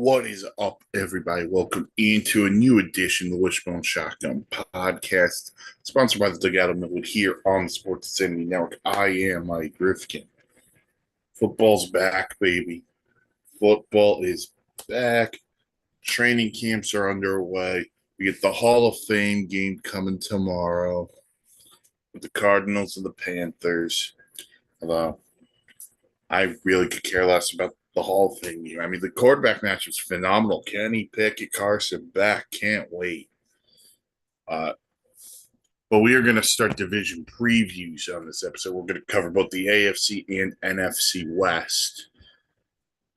What is up, everybody? Welcome into a new edition of the Wishbone Shotgun podcast, sponsored by the Dugout Millwood here on the Sports Insanity Network. I am Mike Rifkin. Football's back, baby. Football is back. Training camps are underway. We get the Hall of Fame game coming tomorrow with the Cardinals and the Panthers. Although I really could care less about the Hall of Fame game. I mean, the quarterback match was phenomenal. Kenny Pickett, Carson Beck, can't wait. Uh, but we are going to start division previews on this episode. We're going to cover both the AFC and NFC West.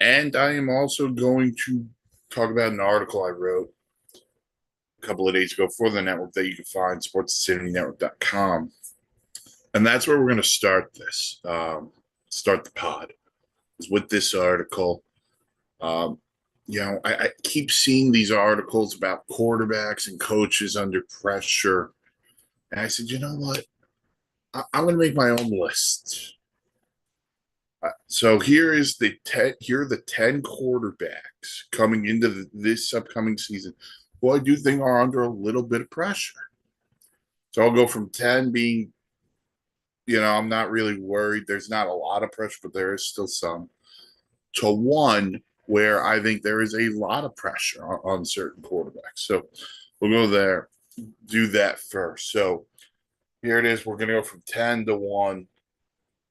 And I am also going to talk about an article I wrote a couple of days ago for the network that you can find, sportsinsanitynetwork.com. And that's where we're going to start this, start the pod, is with this article. I keep seeing these articles about quarterbacks and coaches under pressure. And I said, you know what? I'm going to make my own list. So here are the 10 quarterbacks coming into this upcoming season who I do think are under a little bit of pressure. So I'll go from 10 being, I'm not really worried. There's not a lot of pressure, but there is still some, to 1 where I think there is a lot of pressure on certain quarterbacks. So we'll go there, do that first. So here it is. We're going to go from 10 to 1,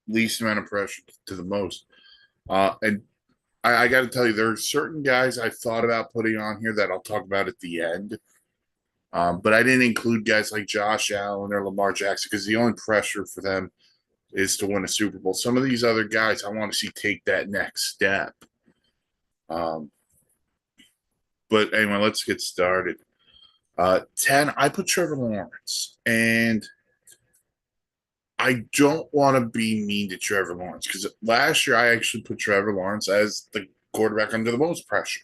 least amount of pressure to the most. And I got to tell you, there are certain guys I thought about putting on here that I'll talk about at the end. But I didn't include guys like Josh Allen or Lamar Jackson because the only pressure for them is to win a Super Bowl. Some of these other guys I want to see take that next step. But anyway, let's get started. 10, I put Trevor Lawrence. And I don't want to be mean to Trevor Lawrence because last year I actually put Trevor Lawrence as the quarterback under the most pressure.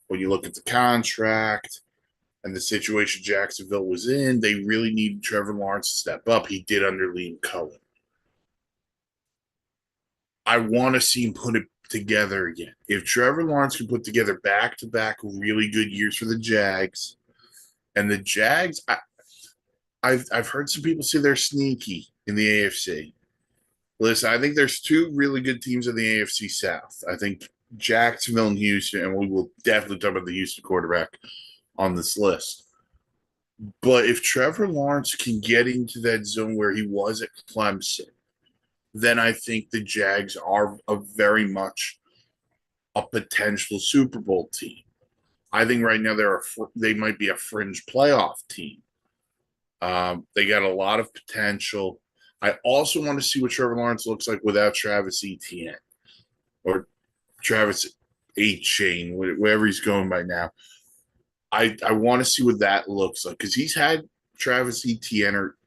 When you look at the contract and the situation Jacksonville was in, they really needed Trevor Lawrence to step up. He did under Liam Cohen. I want to see him put it together again. If Trevor Lawrence can put together back-to-back really good years for the Jags, and the Jags, I've heard some people say they're sneaky in the AFC. Listen, I think there's 2 really good teams in the AFC South. I think Jacksonville and Houston, and we will definitely talk about the Houston quarterback on this list. But if Trevor Lawrence can get into that zone where he was at Clemson, then I think the Jags are a very much a potential Super Bowl team. I think right now they might be a fringe playoff team. They got a lot of potential. I also want to see what Trevor Lawrence looks like without Travis Etienne or Travis Chain, wherever he's going by now. I want to see what that looks like because he's had Travis Etienne or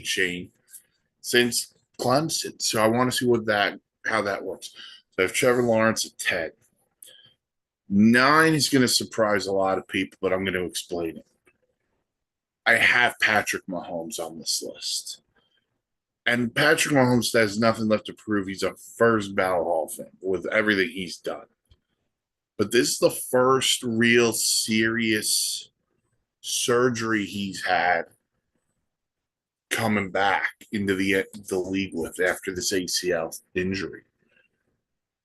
Chain since Clemson. So I want to see how that works. So I have Trevor Lawrence at 10. 9 is going to surprise a lot of people, but I'm going to explain it. I have Patrick Mahomes on this list. And Patrick Mahomes has nothing left to prove. He's a first ballot Hall of Fame with everything he's done. But this is the first real serious surgery he's had coming back into the league with after this ACL injury.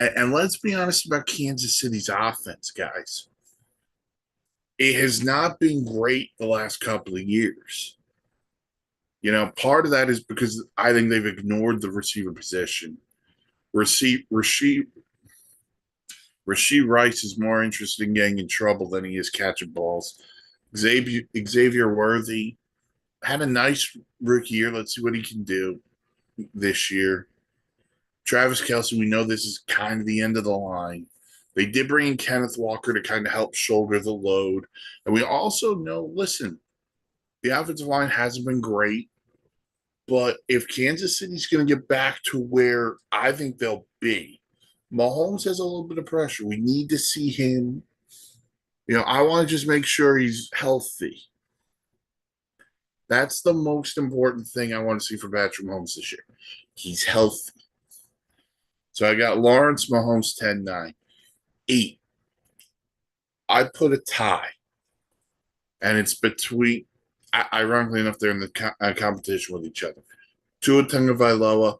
And let's be honest about Kansas City's offense, guys. It has not been great the last couple of years. Part of that is because I think they've ignored the receiver position. Rasheed Rice is more interested in getting in trouble than he is catching balls. Xavier Worthy had a nice rookie year. Let's see what he can do this year. Travis Kelce, we know this is kind of the end of the line. They did bring in Kenneth Walker to kind of help shoulder the load. And we also know, listen, the offensive line hasn't been great. But if Kansas City's going to get back to where I think they'll be, Mahomes has a little bit of pressure. We need to see him. I want to just make sure he's healthy. That's the most important thing I want to see for Patrick Mahomes this year. He's healthy. So I got Lawrence, Mahomes, 10-9. 8. I put a tie, and it's between. Ironically enough, they're in the competition with each other. Tua Tagovailoa,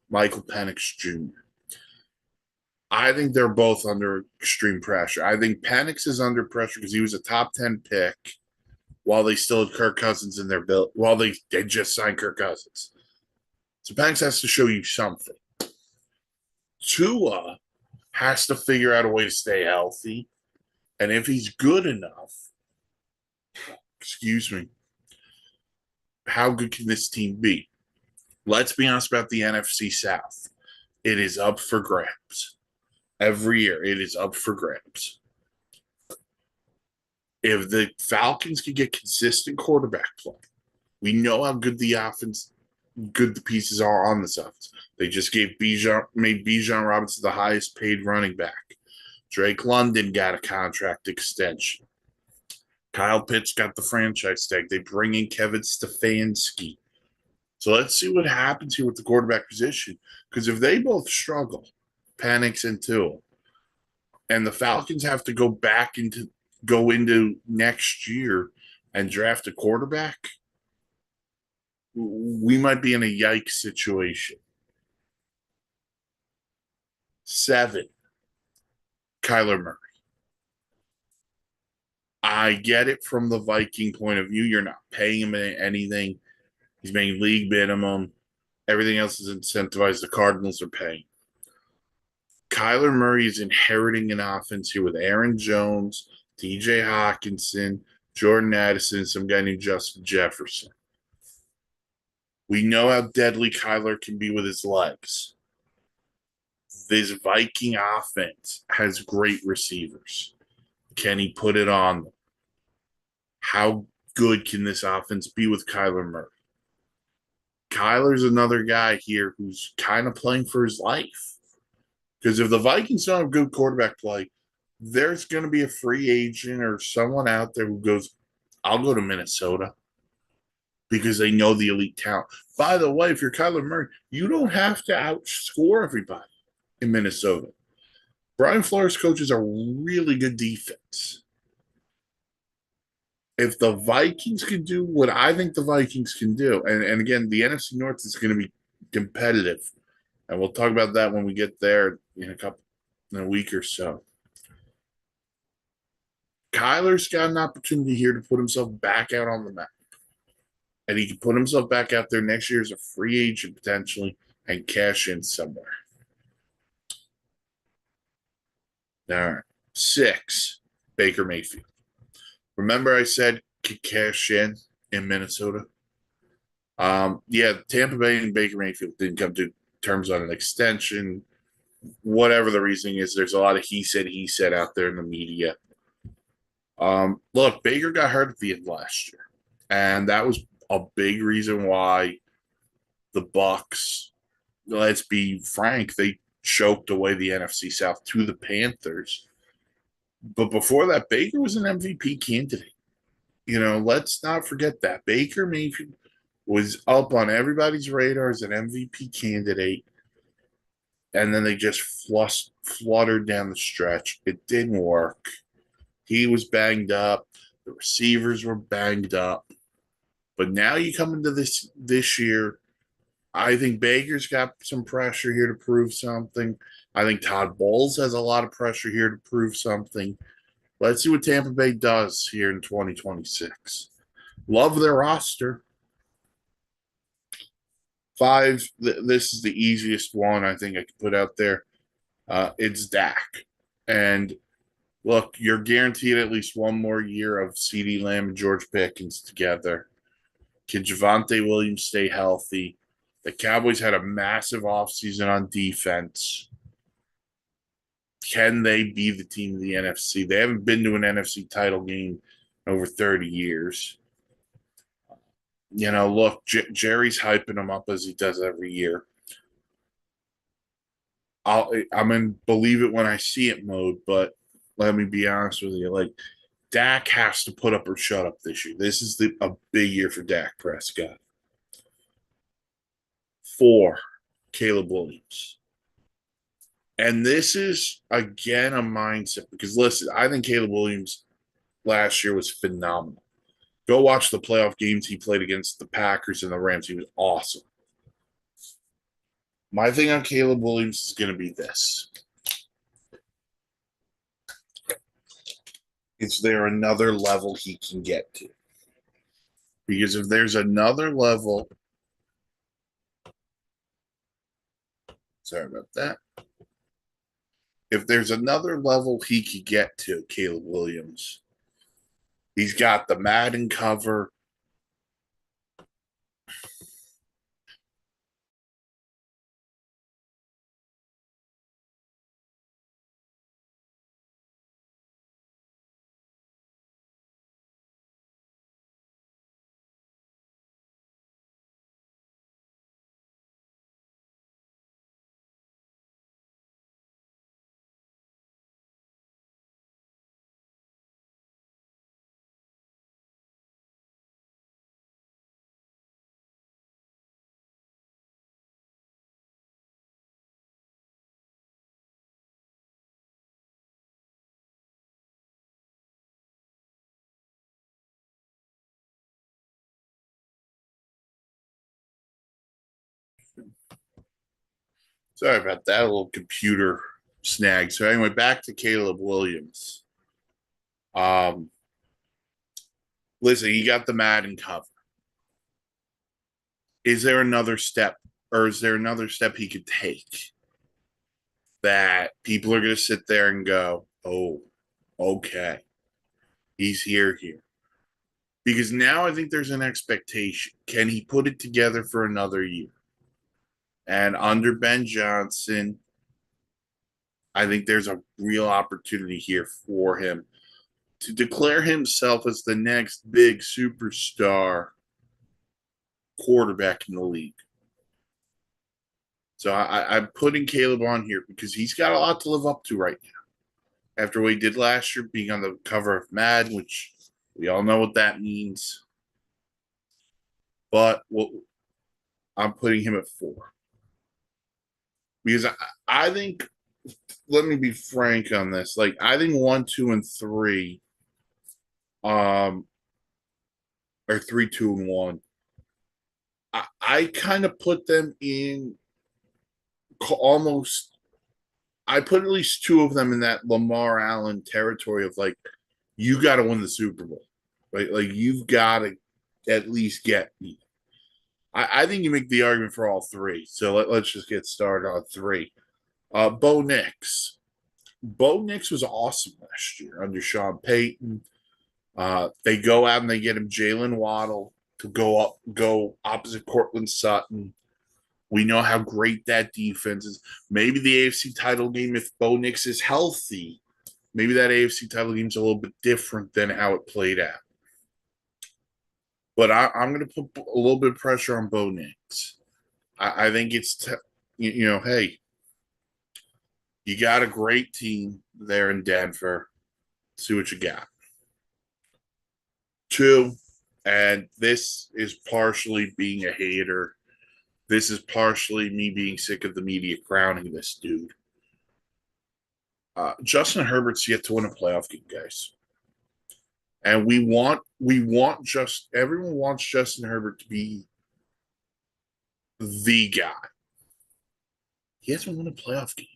Michael Penix Jr. I think they're both under extreme pressure. I think Penix is under pressure because he was a top 10 pick while they still had Kirk Cousins in their bill, while they just signed Kirk Cousins. So Penix has to show you something. Tua has to figure out a way to stay healthy. And if he's good enough, excuse me, how good can this team be? Let's be honest about the NFC South. It is up for grabs. Every year, it is up for grabs. If the Falcons can get consistent quarterback play, we know how good the offense, good the pieces are on this offense. They just made Bijan Robinson the highest paid running back. Drake London got a contract extension. Kyle Pitts got the franchise tag. They bring in Kevin Stefanski. So let's see what happens here with the quarterback position. Because if they both struggle, Penix and Tua, and the Falcons have to go into next year and draft a quarterback, we might be in a yikes situation. 7, Kyler Murray. I get it from the Viking point of view. You're not paying him anything. He's making league minimum. Everything else is incentivized. The Cardinals are paying. Kyler Murray is inheriting an offense here with Aaron Jones, TJ Hawkinson, Jordan Addison, some guy named Justin Jefferson. We know how deadly Kyler can be with his legs. This Viking offense has great receivers. Can he put it on them? How good can this offense be with Kyler Murray? Kyler's another guy here who's kind of playing for his life. Because if the Vikings don't have good quarterback play, there's going to be a free agent or someone out there who goes, I'll go to Minnesota because they know the elite talent. By the way, if you're Kyler Murray, you don't have to outscore everybody in Minnesota. Brian Flores coaches a really good defense. If the Vikings can do what I think the Vikings can do, and again, the NFC North is going to be competitive, and we'll talk about that when we get there in a week or so. Kyler's got an opportunity here to put himself back out on the map. And he can put himself back out there next year as a free agent potentially and cash in somewhere. All right. 6, Baker Mayfield. Remember I said could cash in Minnesota? Yeah, Tampa Bay and Baker Mayfield didn't come to terms on an extension. Whatever the reasoning is, there's a lot of he said out there in the media. Look, Baker got hurt at the end last year, and that was a big reason why the Bucs, let's be frank, they choked away the NFC South to the Panthers. But before that, Baker was an MVP candidate. Let's not forget that. Baker Mayfield was up on everybody's radar as an MVP candidate, and then they just fluttered down the stretch. It didn't work. He was banged up. The receivers were banged up. But now you come into this year, I think Baker's got some pressure here to prove something. I think Todd Bowles has a lot of pressure here to prove something. Let's see what Tampa Bay does here in 2026. Love their roster. 5, this is the easiest one I think I could put out there. It's Dak. And look, you're guaranteed at least one more year of CeeDee Lamb and George Pickens together. Can Javonte Williams stay healthy? The Cowboys had a massive offseason on defense. Can they be the team of the NFC? They haven't been to an NFC title game in over 30 years. Look, Jerry's hyping them up as he does every year. I'm in believe it when I see it mode, but let me be honest with you. Dak has to put up or shut up this year. This is a big year for Dak Prescott. 4, Caleb Williams. And this is, again, a mindset. Because, listen, I think Caleb Williams last year was phenomenal. Go watch the playoff games he played against the Packers and the Rams. He was awesome. My thing on Caleb Williams is going to be this. Is there another level he can get to? Because if there's another level, sorry about that. If there's another level he could get to, Caleb Williams, he's got the Madden cover. Sorry about that, a little computer snag. So anyway, back to Caleb Williams. Um, Listen, he got the Madden cover. Is there another step, or is there another step he could take that people are going to sit there and go, "Oh, okay, he's here." Because now I think there's an expectation. Can he put it together for another year? And under Ben Johnson, I think there's a real opportunity here for him to declare himself as the next big superstar quarterback in the league. So I'm putting Caleb on here because he's got a lot to live up to right now. After what he did last year, being on the cover of Madden, which we all know what that means. But I'm putting him at 4. Because I think, let me be frank on this. Like, I think 1, 2, and 3, or 3, 2, and 1. I kind of put them in almost. I put at least 2 of them in that Lamar Allen territory of like, you got to win the Super Bowl, right? Like you've got to at least get me. I think you make the argument for all 3. So let's just get started on 3. Bo Nix. Bo Nix was awesome last year under Sean Payton. They go out and they get him Jalen Waddle to go opposite Cortland Sutton. We know how great that defense is. Maybe the AFC title game, if Bo Nix is healthy, maybe that AFC title game is a little bit different than how it played out. But I'm going to put a little bit of pressure on Bo Nix. I think it's, hey, you got a great team there in Denver. See what you got. 2, and this is partially being a hater. This is partially me being sick of the media crowning this dude. Justin Herbert's yet to win a playoff game, guys. And everyone wants Justin Herbert to be the guy. He hasn't won a playoff game.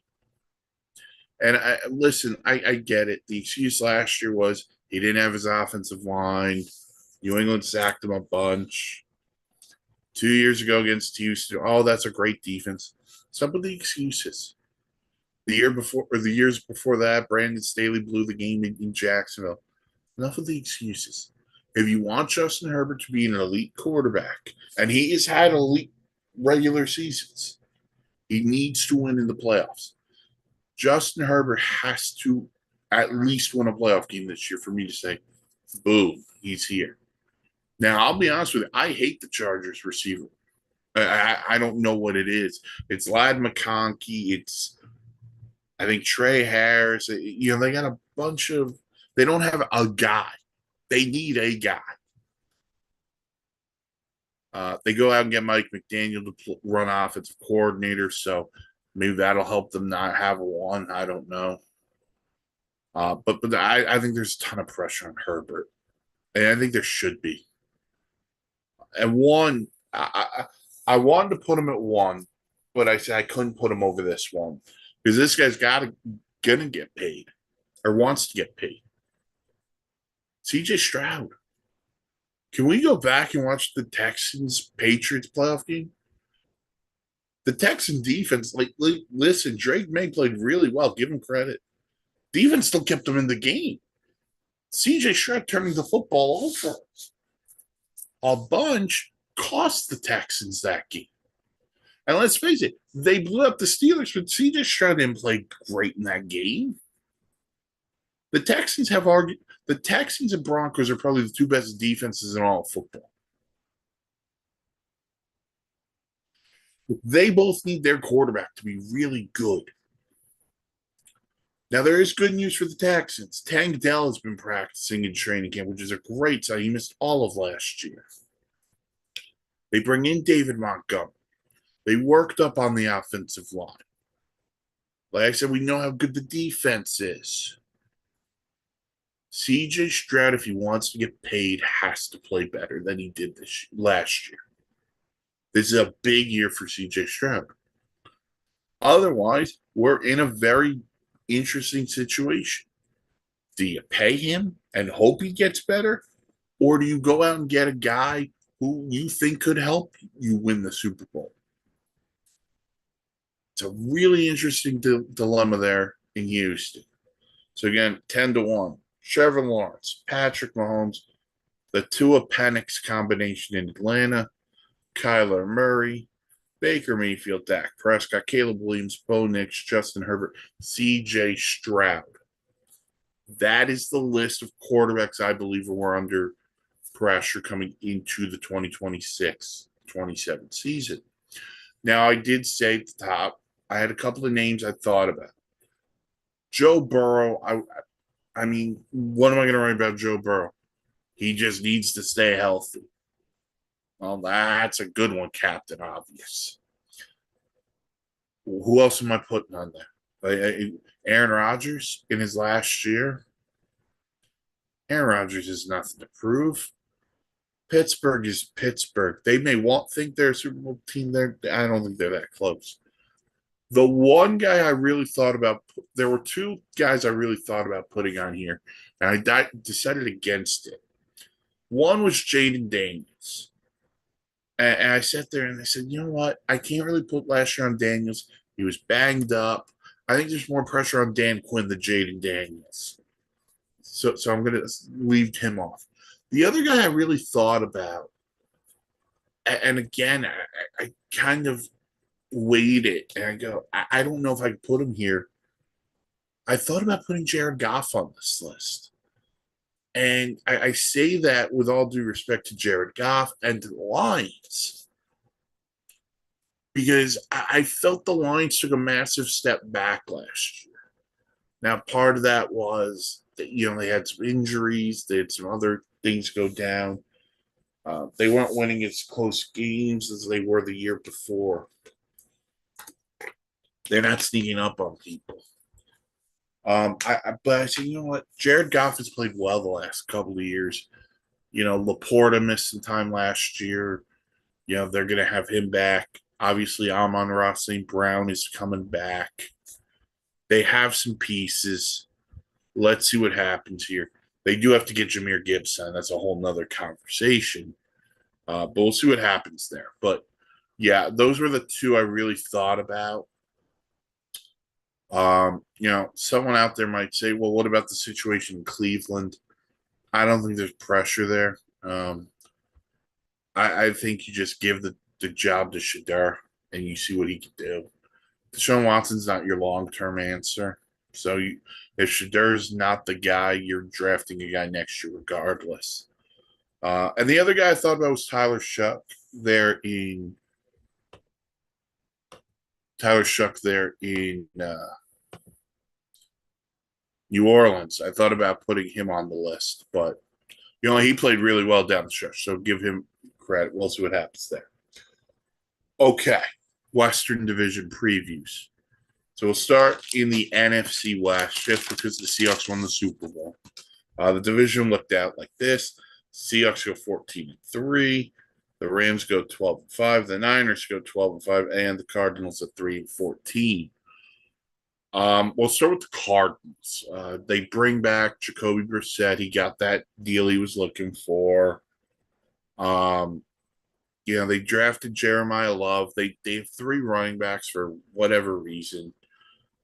And I get it. The excuse last year was he didn't have his offensive line. New England sacked him a bunch. 2 years ago against Houston, oh, that's a great defense. Some of the excuses. The years before that, Brandon Staley blew the game in Jacksonville. Enough of the excuses. If you want Justin Herbert to be an elite quarterback, and he has had elite regular seasons, he needs to win in the playoffs. Justin Herbert has to at least win a playoff game this year for me to say, boom, he's here. Now, I'll be honest with you. I hate the Chargers receiver. I don't know what it is. It's Ladd McConkey. It's, I think, Trey Harris. They got a bunch of – they don't have a guy. They need a guy. They go out and get Mike McDaniel to run offensive coordinator, so maybe that'll help them not have one. I don't know. But I think there's a ton of pressure on Herbert, and I think there should be. And one, I wanted to put him at one, but I said I couldn't put him over this one because this guy's gonna get paid or wants to get paid. CJ Stroud. Can we go back and watch the Texans Patriots playoff game? The Texan defense, listen, Drake May played really well. Give him credit. Defense still kept him in the game. CJ Stroud turning the football over a bunch cost the Texans that game. And let's face it, they blew up the Steelers, but CJ Stroud didn't play great in that game. The Texans have argued the Texans and Broncos are probably the two best defenses in all of football. They both need their quarterback to be really good. Now, there is good news for the Texans. Tank Dell has been practicing in training camp, which is a great sign. He missed all of last year. They bring in David Montgomery. They worked up on the offensive line. Like I said, we know how good the defense is. CJ Stroud, if he wants to get paid, has to play better than he did last year. This is a big year for CJ Stroud. Otherwise, we're in a very interesting situation. Do you pay him and hope he gets better? Or do you go out and get a guy who you think could help you win the Super Bowl? It's a really interesting dilemma there in Houston. So again, 10-1. Trevor Lawrence, Patrick Mahomes, the Tua Penix combination in Atlanta, Kyler Murray, Baker Mayfield, Dak Prescott, Caleb Williams, Bo Nix, Justin Herbert, CJ Stroud. That is the list of quarterbacks I believe were under pressure coming into the 2026-27 season. Now, I did say at the top, I had a couple of names I thought about. Joe Burrow, I mean, what am I going to write about Joe Burrow? He just needs to stay healthy. Well, that's a good one, Captain Obvious. Who else am I putting on there? Aaron Rodgers in his last year. Aaron Rodgers has nothing to prove. Pittsburgh is Pittsburgh. They may think they're a Super Bowl team. I don't think they're that close. The one guy I really thought about, there were two guys I really thought about putting on here, and I decided against it. One was Jaden Daniels. And I sat there and I said, you know what? I can't really put last year on Daniels. He was banged up. I think there's more pressure on Dan Quinn than Jaden Daniels. So I'm going to leave him off. The other guy I really thought about, and again, I kind of weighed it, and I go, I don't know if I could put him here. I thought about putting Jared Goff on this list. And I say that with all due respect to Jared Goff and to the Lions, because I felt the Lions took a massive step back last year. Now, part of that was that, they had some injuries, they had some other things go down. They weren't winning as close games as they were the year before. They're not sneaking up on people. But I said, you know what? Jared Goff has played well the last couple of years. Laporta missed some time last year. They're going to have him back. Obviously, Amon-Ra St. Brown is coming back. They have some pieces. Let's see what happens here. They do have to get Jahmyr Gibbs on. That's a whole nother conversation. But we'll see what happens there. But, yeah, those were the two I really thought about. Someone out there might say, well, what about the situation in Cleveland? I don't think there's pressure there. I think you just give the job to Shedeur and you see what he can do. Deshaun Watson's not your long-term answer. So if Shedeur's not the guy, you're drafting a guy next year regardless. And the other guy I thought about was Tyler Shuck there in New Orleans. I thought about putting him on the list, but he played really well down the stretch, so give him credit. We'll see what happens there. Okay, Western Division previews. So we'll start in the NFC West just because the Seahawks won the Super Bowl. The division looked out like this. Seahawks go 14-3. The Rams go 12-5. The Niners go 12-5, and the Cardinals at 3-14. We'll start with the Cardinals. They bring back Jacoby Brissett. He got that deal he was looking for. They drafted Jeremiah Love. They have three running backs for whatever reason.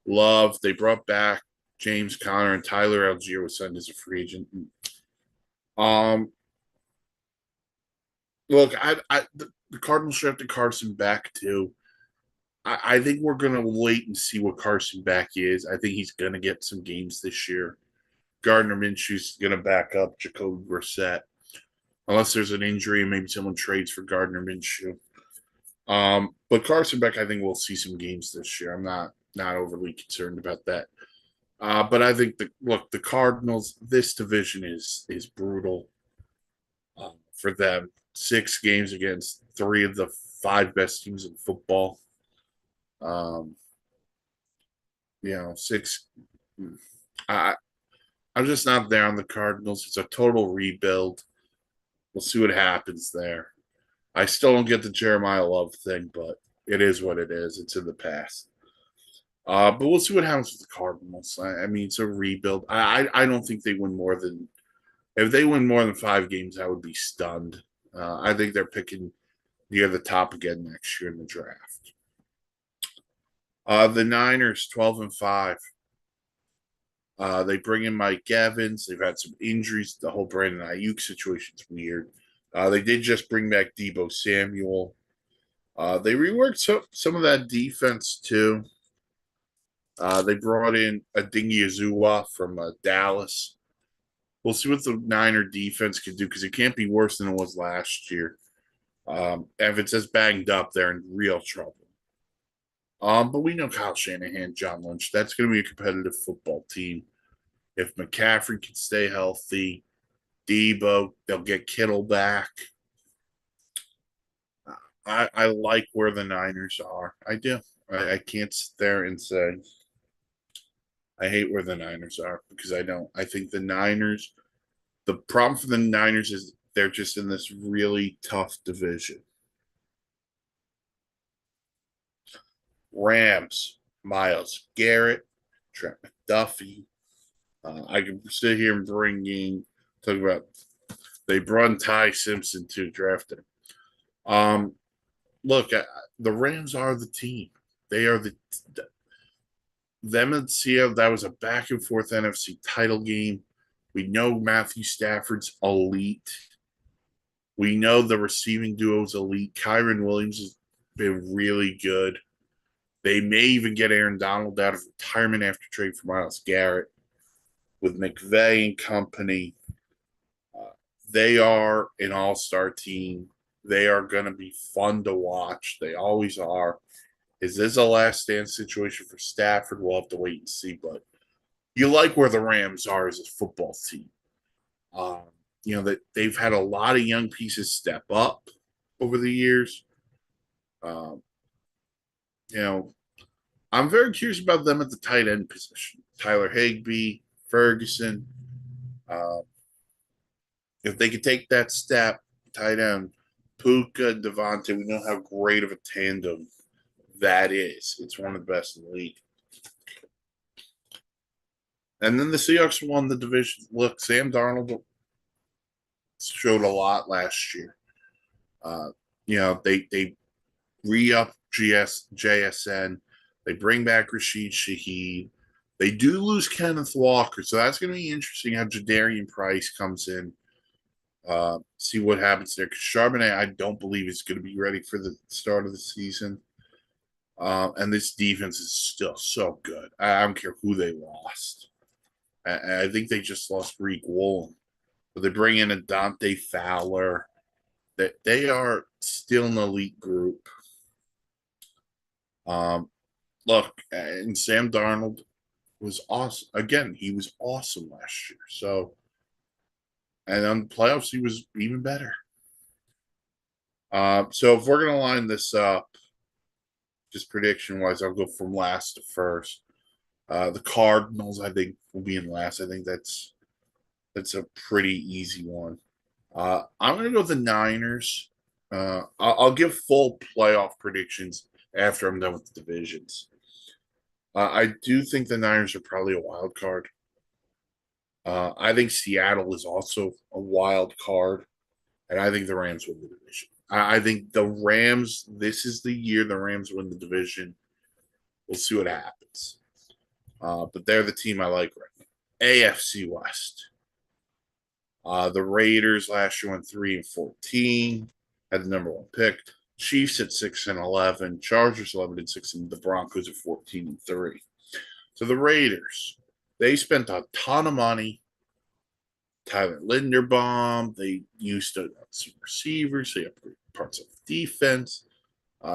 Love. They brought back James Conner, and Tyler Algier was signed as a free agent. Look, the Cardinals drafted Carson Beck too. I think we're gonna wait and see what Carson Beck is. I think he's gonna get some games this year. Gardner Minshew's gonna back up Jacoby Brissett, unless there's an injury and maybe someone trades for Gardner Minshew. But Carson Beck, I think we'll see some games this year. I'm not overly concerned about that. But I think the Cardinals, this division is brutal for them. 6 games against 3 of the 5 best teams in football. 6. I'm just not there on the Cardinals. It's a total rebuild. We'll see what happens there. I still don't get the Jeremiah Love thing, but it is what it is. It's in the past. But we'll see what happens with the Cardinals. I mean, it's a rebuild. I don't think they win more than if they win more than 5 games, I would be stunned. I think they're picking near the top again next year in the draft. The Niners, 12-5. They bring in Mike Evans. They've had some injuries. The whole Brandon Ayuk situation's weird. They did just bring back Deebo Samuel. They reworked some of that defense too. They brought in Adingi from Dallas. We'll see what the Niner defense can do because it can't be worse than it was last year. Evans is banged up, they're in real trouble. But we know Kyle Shanahan, John Lynch. That's going to be a competitive football team. If McCaffrey can stay healthy, Debo, they'll get Kittle back. I like where the Niners are. I do. I can't sit there and say I hate where the Niners are because I don't. I think the Niners, the problem for the Niners is they're just in this really tough division. Rams, Myles Garrett, Trent McDuffie. I can sit here and talk about they brought in Ty Simpson to draft him. Look, the Rams are the team. They are them and Seattle. That was a back and forth NFC title game. We know Matthew Stafford's elite. We know the receiving duo is elite. Kyron Williams has been really good. They may even get Aaron Donald out of retirement after trade for Myles Garrett with McVay and company. They are an all-star team. They are going to be fun to watch. They always are. Is this a last stand situation for Stafford? We'll have to wait and see. But you like where the Rams are as a football team. That they've had a lot of young pieces step up over the years. I'm very curious about them at the tight end position. Tyler Higbee, Ferguson. If they could take that step, tight end, Puka, Devontae, we know how great of a tandem that is. It's one of the best in the league. And then the Seahawks won the division. Look, Sam Darnold showed a lot last year. They re-up JSN. They bring back Rashid Shaheed. They do lose Kenneth Walker, so that's going to be interesting how Jadarian Price comes in. See what happens there. Because Charbonnet, I don't believe is going to be ready for the start of the season. And this defense is still so good. I don't care who they lost. I think they just lost Greek Woolen. But they bring in a Dante Fowler. They are still an elite group. Look, and Sam Darnold was awesome. Again, he was awesome last year. So, and on the playoffs, he was even better. So if we're going to line this up, just prediction wise, I'll go from last to first. The Cardinals, I think, will be in last. I think that's a pretty easy one. I'm going to go with the Niners. I'll give full playoff predictions after I'm done with the divisions. I do think the Niners are probably a wild card. I think Seattle is also a wild card, and I think the Rams win the division. I think the Rams, this is the year the Rams win the division. We'll see what happens. But they're the team I like right now. AFC West. The Raiders last year went 3-14, had the number one pick. Chiefs at 6-11, Chargers 11-6, and the Broncos at 14-3. So the Raiders, they spent a ton of money. Tyler Linderbaum, they used some receivers, they upgraded parts of the defense.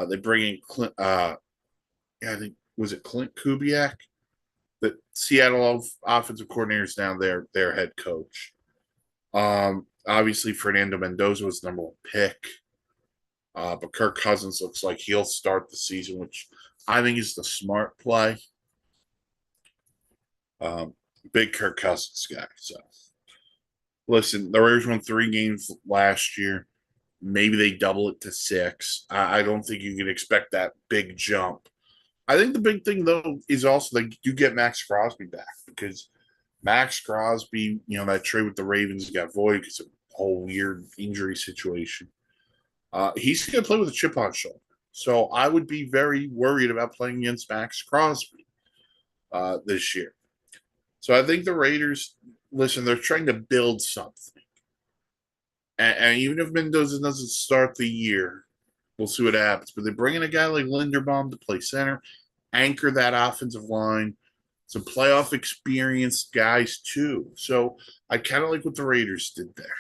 They bring in Clint, I think was it Clint Kubiak? The Seattle offensive coordinator is now their head coach. Obviously, Fernando Mendoza was the number one pick. But Kirk Cousins looks like he'll start the season, which I think is the smart play. Big Kirk Cousins guy. So, listen, the Raiders won 3 games last year. Maybe they double it to 6. I don't think you can expect that big jump. I think the big thing, though, is also that you get Max Crosby back because Max Crosby, that trade with the Ravens got void because of a whole weird injury situation. He's going to play with a chip on his shoulder. So I would be very worried about playing against Max Crosby this year. So I think the Raiders, listen, they're trying to build something. And even if Mendoza doesn't start the year, we'll see what happens. But they bring in a guy like Linderbaum to play center, anchor that offensive line, some playoff experienced guys too. So I kind of like what the Raiders did there.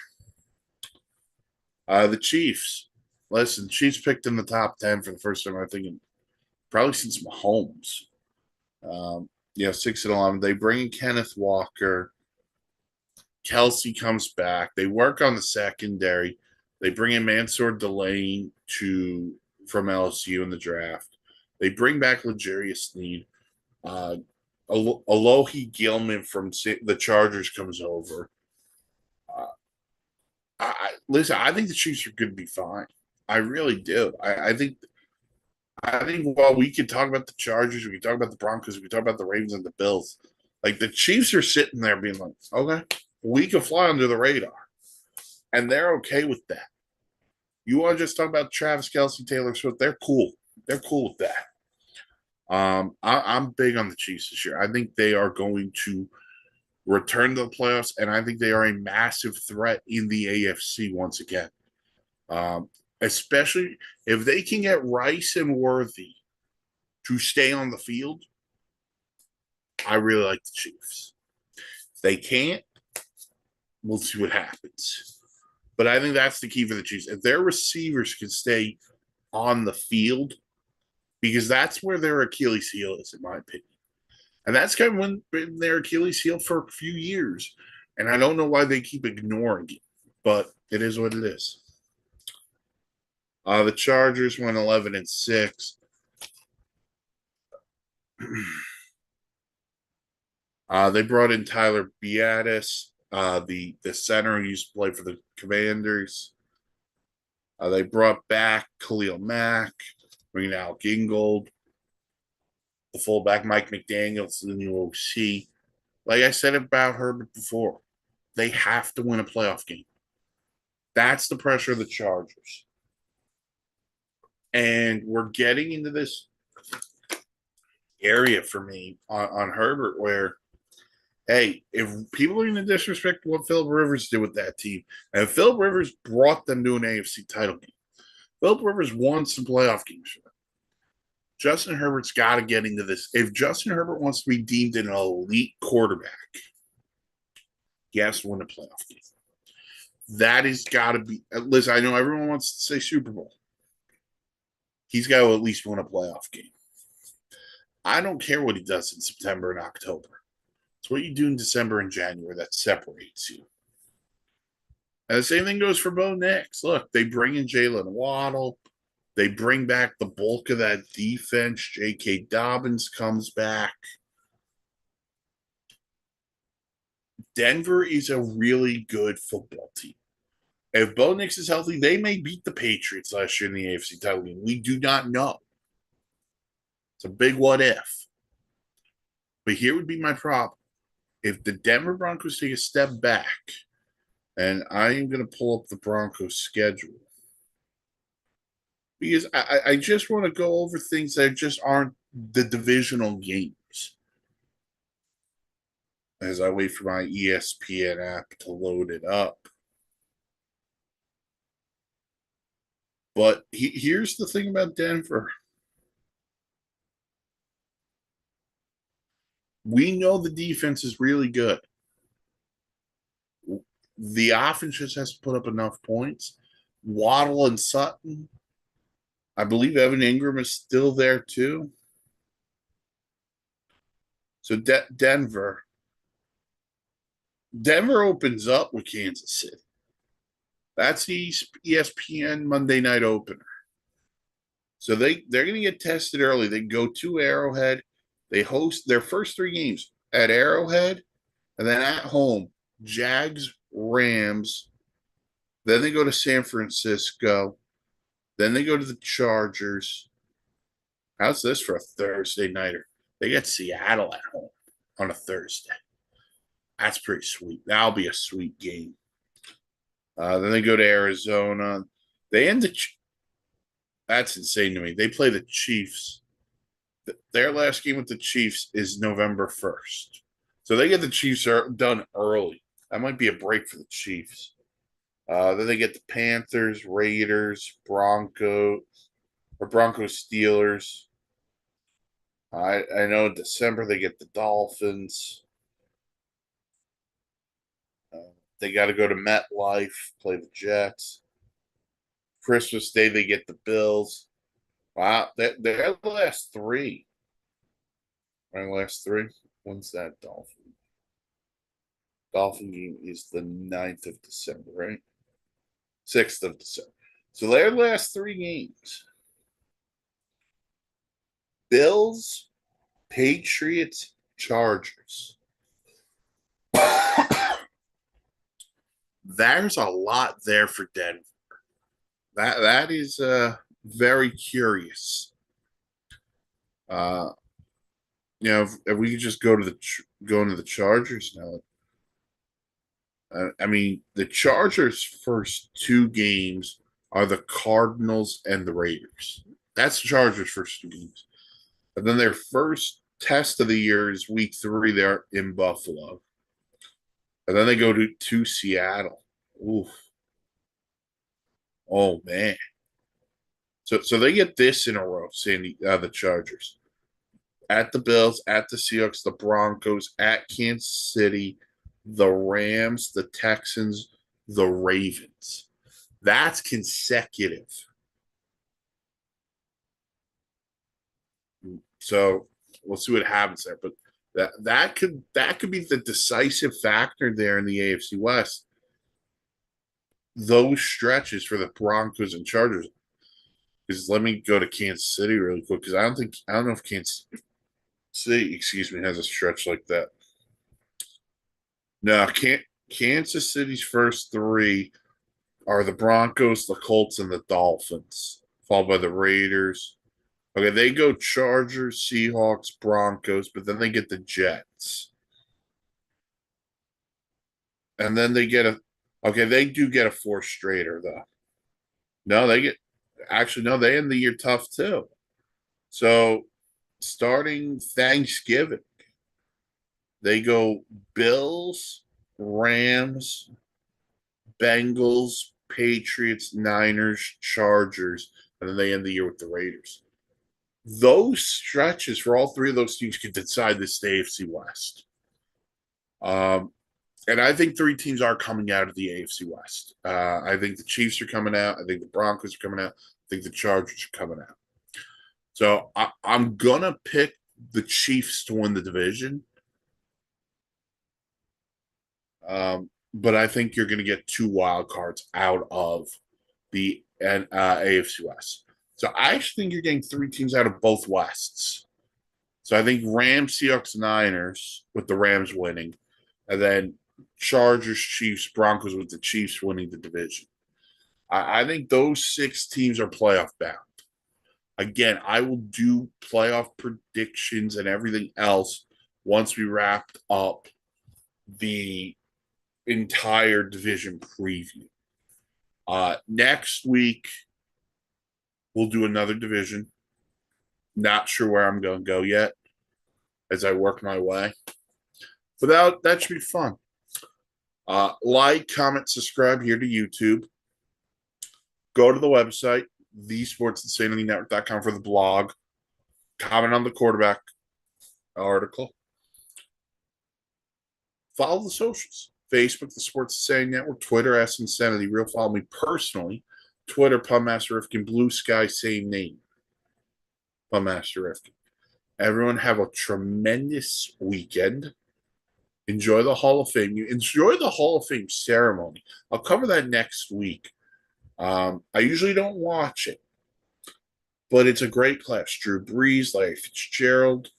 The Chiefs. Listen, Chiefs picked in the top 10 for the first time, I think, probably since Mahomes. 6-11. They bring in Kenneth Walker. Kelsey comes back. They work on the secondary. They bring in Mansour Delane from LSU in the draft. They bring back L'Jarius Sneed. Alohi Gilman from the Chargers comes over. Listen, I think the Chiefs are going to be fine. I really do. I think while we could talk about the Chargers, we could talk about the Broncos, we could talk about the Ravens and the Bills. Like the Chiefs are sitting there being like, okay, we can fly under the radar. And they're okay with that. You want to just talk about Travis Kelce, Taylor Swift, they're cool. They're cool with that. I'm big on the Chiefs this year. I think they are going to return to the playoffs, and I think they are a massive threat in the AFC once again. Especially if they can get Rice and Worthy to stay on the field. I really like the Chiefs. If they can't, we'll see what happens. But I think that's the key for the Chiefs. If their receivers can stay on the field, because that's where their Achilles heel is, in my opinion. And that's kind of been their Achilles heel for a few years. And I don't know why they keep ignoring it, but it is what it is. The Chargers went 11-6. They brought in Tyler Biadasz, the center who used to play for the Commanders. They brought back Khalil Mack, bringing Al Gingold, the fullback Mike McDaniels, the new OC. Like I said about Herbert before, they have to win a playoff game. That's the pressure of the Chargers. And we're getting into this area for me on Herbert where, hey, if people are going to disrespect what Philip Rivers did with that team, and Philip Rivers brought them to an AFC title game, Philip Rivers won some playoff games for them. Justin Herbert's got to get into this. If Justin Herbert wants to be deemed an elite quarterback, he has to win a playoff game. That has got to be. Listen, I know everyone wants to say Super Bowl. He's got to at least win a playoff game. I don't care what he does in September and October. It's what you do in December and January that separates you. And the same thing goes for Bo Nix. Look, they bring in Jalen Waddle. They bring back the bulk of that defense. J.K. Dobbins comes back. Denver is a really good football team. If Bo Nix is healthy, they may beat the Patriots last year in the AFC title game. We do not know. It's a big what if. But here would be my problem. If the Denver Broncos take a step back, and I am going to pull up the Broncos schedule, because I just want to go over things that just aren't the divisional games as I wait for my ESPN app to load it up. But here's the thing about Denver. We know the defense is really good. The offense just has to put up enough points. Waddle and Sutton. I believe Evan Ingram is still there too. So Denver opens up with Kansas City. That's the ESPN Monday night opener. So they're going to get tested early. They go to Arrowhead. They host their first 3 games at Arrowhead, and then at home, Jags, Rams. Then they go to San Francisco. Then they go to the Chargers. How's this for a Thursday nighter? They get Seattle at home on a Thursday. That's pretty sweet. That'll be a sweet game. Then they go to Arizona. They end that's insane to me. They play the Chiefs. Their last game with the Chiefs is November 1st. So they get the Chiefs done early. That might be a break for the Chiefs. Then they get the Panthers, Raiders, Broncos Steelers. I know in December they get the Dolphins. They got to go to MetLife, play the Jets. Christmas Day they get the Bills. Wow, they're the last 3. My last 3. When's that Dolphin? Dolphin game is the 9th of December, right? 6th of December. So their last 3 games. Bills, Patriots, Chargers. There's a lot there for Denver. That is very curious. If we could just go into the Chargers now. I mean, the Chargers' first 2 games are the Cardinals and the Raiders. That's the Chargers' first 2 games. And then their first test of the year is week 3. They're in Buffalo. And then they go to Seattle. Oof. Oh, man. So they get this in a row, the Chargers. At the Bills, at the Seahawks, the Broncos, at Kansas City, the Rams, the Texans, the Ravens. That's consecutive. So we'll see what happens there. But that could be the decisive factor there in the AFC West. Those stretches for the Broncos and Chargers. Because let me go to Kansas City really quick, because I don't know if Kansas City, has a stretch like that. No, Kansas City's first 3 are the Broncos, the Colts, and the Dolphins, followed by the Raiders. Okay, they go Chargers, Seahawks, Broncos, but then they get the Jets. And then they get they do get a 4th straighter, though. No, they end the year tough, too. So, starting Thanksgiving, they go Bills, Rams, Bengals, Patriots, Niners, Chargers, and then they end the year with the Raiders. Those stretches for all 3 of those teams could decide this AFC West. And I think 3 teams are coming out of the AFC West. I think the Chiefs are coming out. I think the Broncos are coming out. I think the Chargers are coming out. So I'm going to pick the Chiefs to win the division. But I think you're going to get 2 wild cards out of the AFC West. So I actually think you're getting 3 teams out of both Wests. So I think Rams, Seahawks, Niners with the Rams winning, and then Chargers, Chiefs, Broncos with the Chiefs winning the division. I think those 6 teams are playoff bound. Again, I will do playoff predictions and everything else once we wrapped up the entire division preview. Next week, we'll do another division. Not sure where I'm going to go yet as I work my way. But that should be fun. Like, comment, subscribe here to YouTube. Go to the website, thesportsinsanitynetwork.com for the blog. Comment on the quarterback article. Follow the socials. Facebook, the Sports Insanity Network. Twitter, @Insanity Real. Follow me personally. Twitter, Pummaster Rifkin. Blue Sky, same name. Pummaster Rifkin. Everyone have a tremendous weekend. Enjoy the Hall of Fame. Enjoy the Hall of Fame ceremony. I'll cover that next week. I usually don't watch it, but it's a great class. Drew Brees, Larry Fitzgerald,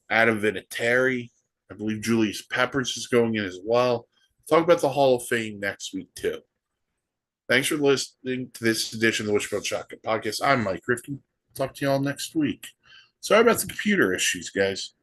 Adam Vinatieri. I believe Julius Peppers is going in as well. Talk about the Hall of Fame next week, too. Thanks for listening to this edition of the Wishbone Shotgun Podcast. I'm Mike Rifkin. Talk to you all next week. Sorry about the computer issues, guys.